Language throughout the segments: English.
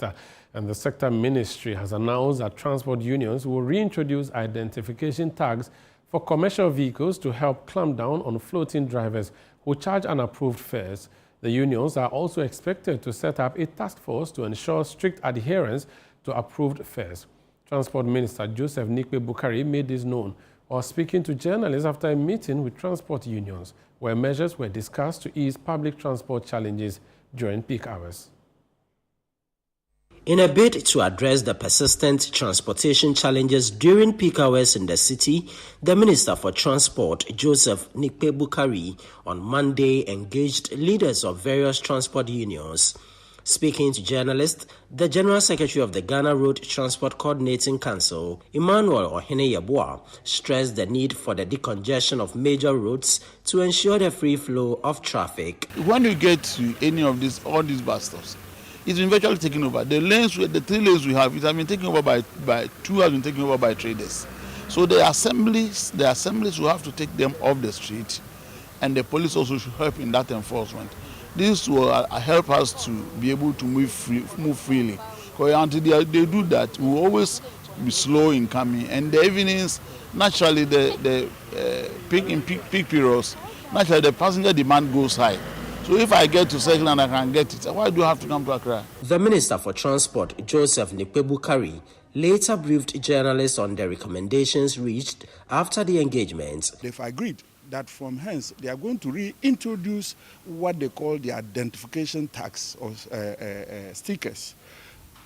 And the sector ministry has announced that transport unions will reintroduce identification tags for commercial vehicles to help clamp down on floating drivers who charge unapproved fares. The unions are also expected to set up a task force to ensure strict adherence to approved fares. Transport Minister Joseph Nikwe Bukari made this known while speaking to journalists after a meeting with transport unions, where measures were discussed to ease public transport challenges during peak hours. In a bid to address the persistent transportation challenges during peak hours in the city, the Minister for Transport, Joseph Nikwe Bukari, on Monday engaged leaders of various transport unions. Speaking to journalists, the General Secretary of the Ghana Road Transport Coordinating Council, Emmanuel Ohene Yeboah, stressed the need for the decongestion of major roads to ensure the free flow of traffic. When you get to any of all these bus stops, it's been virtually taken over. The 3 lanes we have, it has been taken over by two has been taken over by traders. So the assemblies will have to take them off the street, and the police also should help in that enforcement. This will help us to be able to move freely. Because until they do that, we will always be slow in coming. And the evenings, naturally, the peak periods, naturally the passenger demand goes high. So if I get to Circle and I can get it, why do I have to come to Accra? The Minister for Transport, Joseph Nikwe Bukari, later briefed journalists on the recommendations reached after the engagement. They've agreed that from hence they are going to reintroduce what they call the identification tags or stickers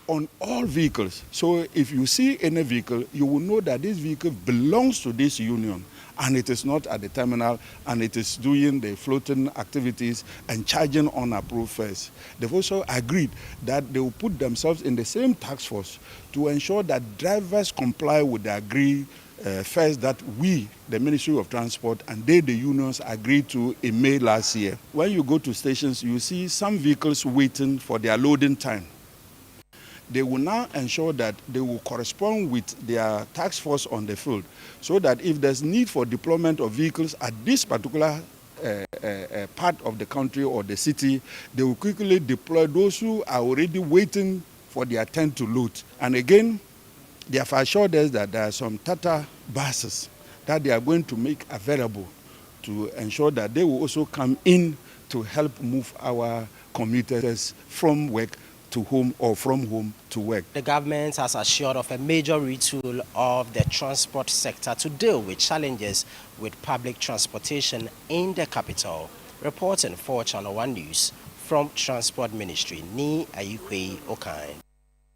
on all vehicles. So if you see any vehicle, you will know that this vehicle belongs to this union and it is not at the terminal and it is doing the floating activities and charging unapproved fares. They've also agreed that they will put themselves in the same task force to ensure that drivers comply with the agreed fares that we, the Ministry of Transport, and the unions agreed to in May last year. When you go to stations, you see some vehicles waiting for their loading time. They will now ensure that they will correspond with their task force on the field, so that if there's need for deployment of vehicles at this particular part of the country or the city, they will quickly deploy those who are already waiting for their turn to load. And again, they have assured us that there are some Tata buses that they are going to make available to ensure that they will also come in to help move our commuters from work to home or from home to work. The government has assured of a major retool of the transport sector to deal with challenges with public transportation in the capital. Reporting for Channel One News from Transport Ministry, Ni Ayukwe Okan.